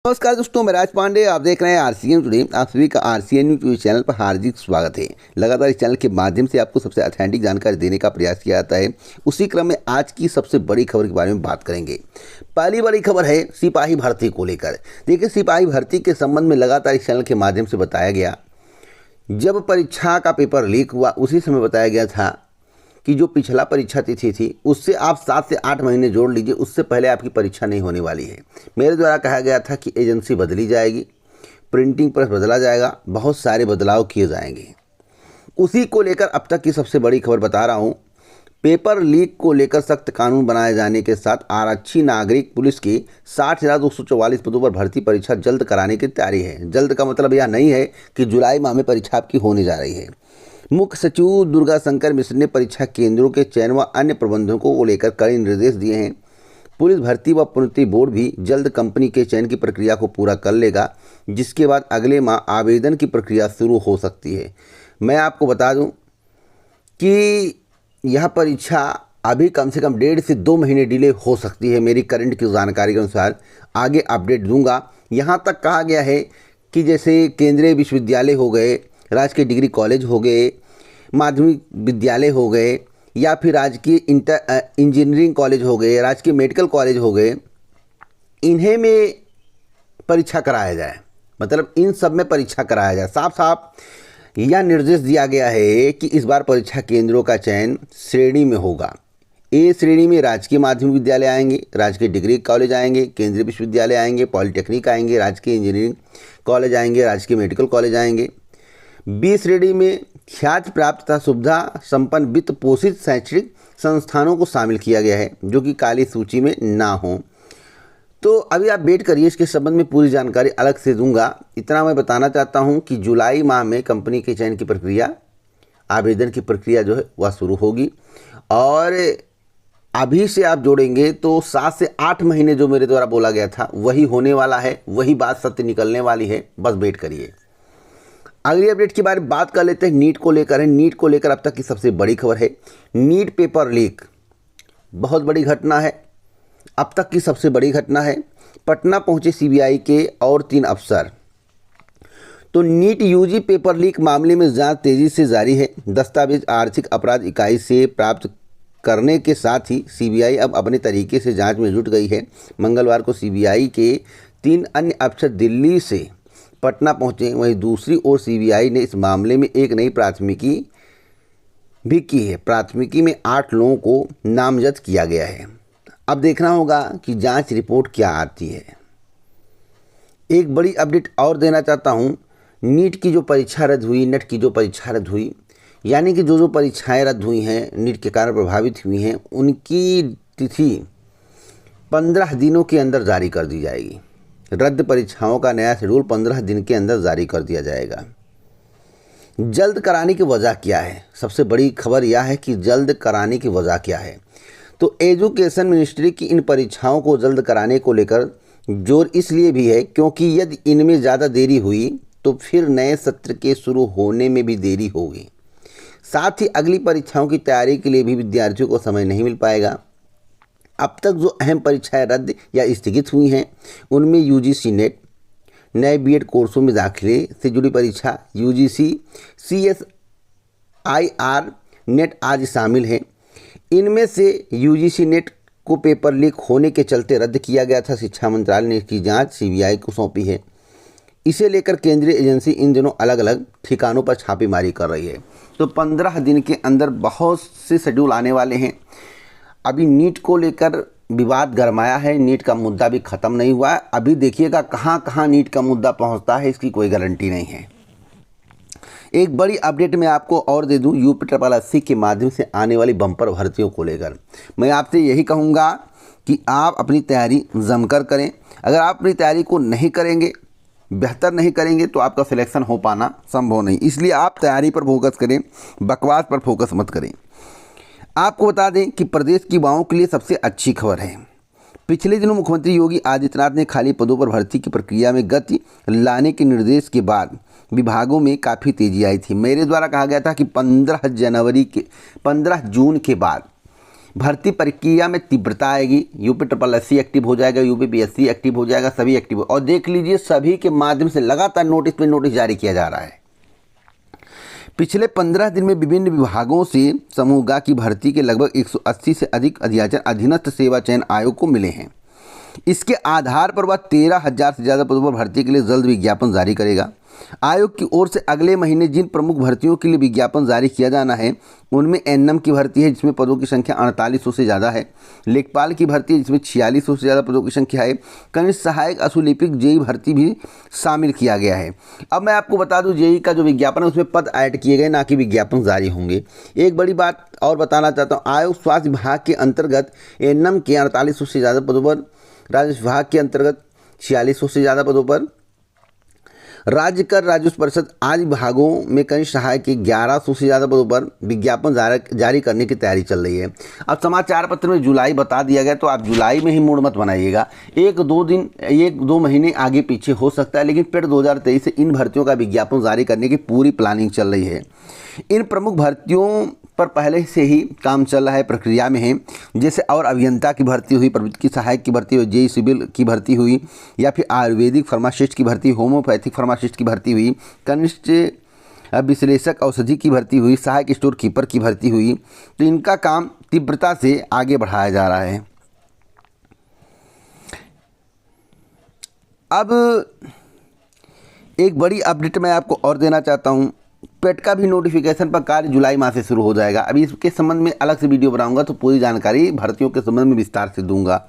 नमस्कार दोस्तों, मैं राज पांडे। आप देख रहे हैं आरसीएन टुडे। आप सभी का आरसीएन न्यूज चैनल पर हार्दिक स्वागत है। लगातार इस चैनल के माध्यम से आपको सबसे ऑथेंटिक जानकारी देने का प्रयास किया जाता है। उसी क्रम में आज की सबसे बड़ी खबर के बारे में बात करेंगे। पहली बड़ी खबर है सिपाही भर्ती को लेकर। देखिए, सिपाही भर्ती के संबंध में लगातार इस चैनल के माध्यम से बताया गया। जब परीक्षा का पेपर लीक हुआ उसी समय बताया गया था कि जो पिछला परीक्षा तिथि थी उससे आप 7 से 8 महीने जोड़ लीजिए, उससे पहले आपकी परीक्षा नहीं होने वाली है। मेरे द्वारा कहा गया था कि एजेंसी बदली जाएगी, प्रिंटिंग प्रेस बदला जाएगा, बहुत सारे बदलाव किए जाएंगे। उसी को लेकर अब तक की सबसे बड़ी खबर बता रहा हूँ। पेपर लीक को लेकर सख्त कानून बनाए जाने के साथ आरक्षी नागरिक पुलिस की 60,244 पदों पर भर्ती परीक्षा जल्द कराने की तैयारी है। जल्द का मतलब यह नहीं है कि जुलाई माह में परीक्षा आपकी होने जा रही है। मुख्य सचिव दुर्गा शंकर मिश्र ने परीक्षा केंद्रों के चयन व अन्य प्रबंधकों को लेकर कड़े निर्देश दिए हैं। पुलिस भर्ती व प्रोन्नति बोर्ड भी जल्द कंपनी के चयन की प्रक्रिया को पूरा कर लेगा, जिसके बाद अगले माह आवेदन की प्रक्रिया शुरू हो सकती है। मैं आपको बता दूं कि यह परीक्षा अभी कम से कम 1.5 से 2 महीने डिले हो सकती है। मेरी करंट की जानकारी के अनुसार आगे अपडेट दूंगा। यहाँ तक कहा गया है कि जैसे केंद्रीय विश्वविद्यालय हो गए, राजकीय डिग्री कॉलेज हो गए, माध्यमिक विद्यालय हो गए, या फिर राजकीय इंजीनियरिंग कॉलेज हो गए, राजकीय मेडिकल कॉलेज हो गए, इन्हें में परीक्षा कराया जाए। मतलब इन सब में परीक्षा कराया जाए। साफ साफ यह निर्देश दिया गया है कि इस बार परीक्षा केंद्रों का चयन श्रेणी में होगा। ए श्रेणी में राजकीय माध्यमिक विद्यालय आएंगे, राजकीय डिग्री कॉलेज आएंगे, केंद्रीय विश्वविद्यालय आएंगे, पॉलिटेक्निक आएंगे, राजकीय इंजीनियरिंग कॉलेज आएंगे, राजकीय मेडिकल कॉलेज आएंगे। बी श्रेणी में ख्याति प्राप्त तथा सुविधा संपन्न वित्त पोषित शैक्षणिक संस्थानों को शामिल किया गया है जो कि काली सूची में ना हो। तो अभी आप वेट करिए, इसके संबंध में पूरी जानकारी अलग से दूंगा। इतना मैं बताना चाहता हूं कि जुलाई माह में कंपनी के चयन की प्रक्रिया, आवेदन की प्रक्रिया जो है वह शुरू होगी। और अभी से आप जोड़ेंगे तो 7 से 8 महीने जो मेरे द्वारा बोला गया था वही होने वाला है, वही बात सत्य निकलने वाली है। बस वेट करिए। अगली अपडेट के बारे में बात कर लेते हैं। नीट को लेकर है। नीट को लेकर अब तक की सबसे बड़ी खबर है नीट पेपर लीक। बहुत बड़ी घटना है, अब तक की सबसे बड़ी घटना है। पटना पहुंचे सीबीआई के और 3 अफसर। तो नीट यूजी पेपर लीक मामले में जांच तेजी से जारी है। दस्तावेज आर्थिक अपराध इकाई से प्राप्त करने के साथ ही सीबीआई अब अपने तरीके से जांच में जुट गई है। मंगलवार को सीबीआई के 3 अन्य अफसर दिल्ली से पटना पहुंचे। वहीं दूसरी ओर सीबीआई ने इस मामले में एक नई प्राथमिकी भी की है। प्राथमिकी में 8 लोगों को नामजद किया गया है। अब देखना होगा कि जांच रिपोर्ट क्या आती है। एक बड़ी अपडेट और देना चाहता हूं। नीट की जो परीक्षा रद्द हुई, नेट की जो परीक्षा रद्द हुई, यानी कि जो परीक्षाएं रद्द हुई हैं, नीट के कारण प्रभावित हुई हैं, उनकी तिथि 15 दिनों के अंदर जारी कर दी जाएगी। रद्द परीक्षाओं का नया शेड्यूल 15 दिन के अंदर जारी कर दिया जाएगा। जल्द कराने की वजह क्या है? सबसे बड़ी खबर यह है कि जल्द कराने की वजह क्या है। तो एजुकेशन मिनिस्ट्री की इन परीक्षाओं को जल्द कराने को लेकर जोर इसलिए भी है क्योंकि यदि इनमें ज़्यादा देरी हुई तो फिर नए सत्र के शुरू होने में भी देरी होगी। साथ ही अगली परीक्षाओं की तैयारी के लिए भी विद्यार्थियों को समय नहीं मिल पाएगा। अब तक जो अहम परीक्षाएं रद्द या स्थगित हुई हैं उनमें यूजीसी नेट, नए बीएड कोर्सों में दाखिले से जुड़ी परीक्षा, यूजीसी सीएसआईआर नेट आदि शामिल हैं। इनमें से यूजीसी नेट को पेपर लीक होने के चलते रद्द किया गया था। शिक्षा मंत्रालय ने इसकी जांच सीबीआई को सौंपी है। इसे लेकर केंद्रीय एजेंसी इन दिनों अलग अलग ठिकानों पर छापेमारी कर रही है। तो 15 दिन के अंदर बहुत से शेड्यूल आने वाले हैं। अभी नीट को लेकर विवाद गरमाया है, नीट का मुद्दा भी ख़त्म नहीं हुआ है। अभी देखिएगा कहाँ कहाँ नीट का मुद्दा पहुँचता है, इसकी कोई गारंटी नहीं है। एक बड़ी अपडेट मैं आपको और दे दूं। यूपी 80 के माध्यम से आने वाली बम्पर भर्तियों को लेकर मैं आपसे यही कहूँगा कि आप अपनी तैयारी जमकर करें। अगर आप अपनी तैयारी को नहीं करेंगे, बेहतर नहीं करेंगे, तो आपका सिलेक्शन हो पाना संभव नहीं। इसलिए आप तैयारी पर फोकस करें, बकवास पर फोकस मत करें। आपको बता दें कि प्रदेश की युवाओं के लिए सबसे अच्छी खबर है। पिछले दिनों मुख्यमंत्री योगी आदित्यनाथ ने खाली पदों पर भर्ती की प्रक्रिया में गति लाने के निर्देश के बाद विभागों में काफ़ी तेजी आई थी। मेरे द्वारा कहा गया था कि 15 जून के बाद भर्ती प्रक्रिया में तीव्रता आएगी, UPSSC एक्टिव हो जाएगा, UPPSC एक्टिव हो जाएगा, सभी एक्टिव और देख लीजिए सभी के माध्यम से लगातार नोटिस पे नोटिस जारी किया जा रहा है। पिछले 15 दिन में विभिन्न विभागों से समूह ग की भर्ती के लगभग 180 से अधिक अधीनस्थ सेवा चयन आयोग को मिले हैं। इसके आधार पर वह 13,000 से ज़्यादा पदों पर भर्ती के लिए जल्द विज्ञापन जारी करेगा। आयोग की ओर से अगले महीने जिन प्रमुख भर्तियों के लिए विज्ञापन जारी किया जाना है उनमें NM की भर्ती है जिसमें पदों की संख्या 4800 से ज़्यादा है, लेखपाल की भर्ती है जिसमें 4600 से ज़्यादा पदों की संख्या है, कनिष्ठ सहायक अशुलिपिक जेई भर्ती भी शामिल किया गया है। अब मैं आपको बता दूं जेई का जो विज्ञापन है उसमें पद ऐड किए गए, ना कि विज्ञापन जारी होंगे। एक बड़ी बात और बताना चाहता हूँ, आयोग स्वास्थ्य विभाग के अंतर्गत NM के 4800 से ज़्यादा पदों पर, राजस्व विभाग के अंतर्गत 4600 से ज़्यादा पदों पर, राज्य कर राजस्व परिषद आदि विभागों में कनिष्ठ सहायक के 1100 से ज़्यादा पदों पर विज्ञापन जारी करने की तैयारी चल रही है। अब समाचार पत्र में जुलाई बता दिया गया तो आप जुलाई में ही मूड मत बनाइएगा, 1-2 महीने आगे पीछे हो सकता है, लेकिन फिर 2023 से इन भर्तियों का विज्ञापन जारी करने की पूरी प्लानिंग चल रही है। इन प्रमुख भर्तियों पर पहले से ही काम चल रहा है, प्रक्रिया में है, जैसे और अभियंता की भर्ती हुई, प्रवृत्ति सहायक की भर्ती हुई, जेई सिविल की भर्ती हुई, या फिर आयुर्वेदिक फार्मासिस्ट की भर्ती, होम्योपैथिक फार्मासिस्ट की भर्ती हुई, कनिष्ठ विश्लेषक औषधि की भर्ती हुई, सहायक स्टोर कीपर की भर्ती हुई। तो इनका काम तीव्रता से आगे बढ़ाया जा रहा है। अब एक बड़ी अपडेट मैं आपको और देना चाहता हूँ, पेट का भी नोटिफिकेशन पर कार्य जुलाई माह से शुरू हो जाएगा। अभी इसके संबंध में अलग से वीडियो बनाऊंगा तो पूरी जानकारी भर्तियों के संबंध में विस्तार से दूंगा।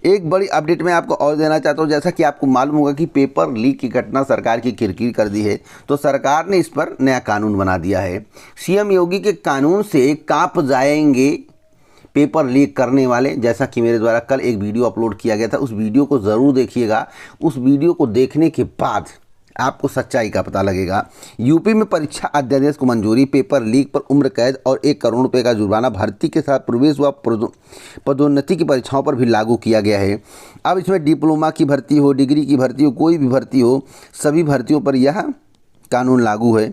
एक बड़ी अपडेट मैं आपको और देना चाहता हूं, जैसा कि आपको मालूम होगा कि पेपर लीक की घटना सरकार की किरकिरी कर दी है, तो सरकार ने इस पर नया कानून बना दिया है। सीएम योगी के कानून से कांप जाएंगे पेपर लीक करने वाले। जैसा कि मेरे द्वारा कल एक वीडियो अपलोड किया गया था, उस वीडियो को ज़रूर देखिएगा। उस वीडियो को देखने के बाद आपको सच्चाई का पता लगेगा। यूपी में परीक्षा अध्यादेश को मंजूरी, पेपर लीक पर उम्र कैद और 1 करोड़ रुपए का जुर्माना भर्ती के साथ प्रवेश व पदोन्नति की परीक्षाओं पर भी लागू किया गया है। अब इसमें डिप्लोमा की भर्ती हो, डिग्री की भर्ती हो, कोई भी भर्ती हो, सभी भर्तियों पर यह कानून लागू है।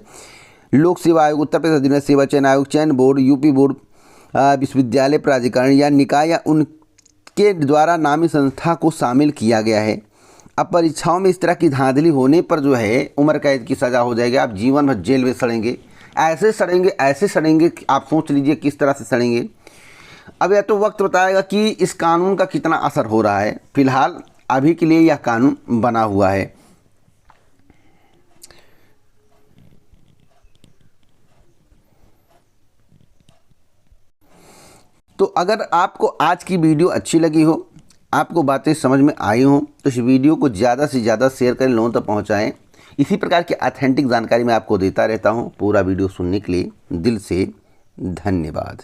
लोक सेवा आयोग, उत्तर प्रदेश अधीनस्थ सेवा चयन आयोग, चयन बोर्ड, यूपी बोर्ड, विश्वविद्यालय प्राधिकरण या निकाय या उनके द्वारा नामी संस्था को शामिल किया गया है। अब परीक्षाओं में इस तरह की धांधली होने पर जो है उम्र कैद की सज़ा हो जाएगी, आप जीवन भर जेल में सड़ेंगे। ऐसे सड़ेंगे कि आप सोच लीजिए किस तरह से सड़ेंगे। अब यह तो वक्त बताएगा कि इस कानून का कितना असर हो रहा है। फिलहाल अभी के लिए यह कानून बना हुआ है। तो अगर आपको आज की वीडियो अच्छी लगी हो, आपको बातें समझ में आई हों, तो इस वीडियो को ज़्यादा से ज़्यादा शेयर करें, लोगों तक पहुँचाएँ। इसी प्रकार की ऑथेंटिक जानकारी मैं आपको देता रहता हूँ। पूरा वीडियो सुनने के लिए दिल से धन्यवाद।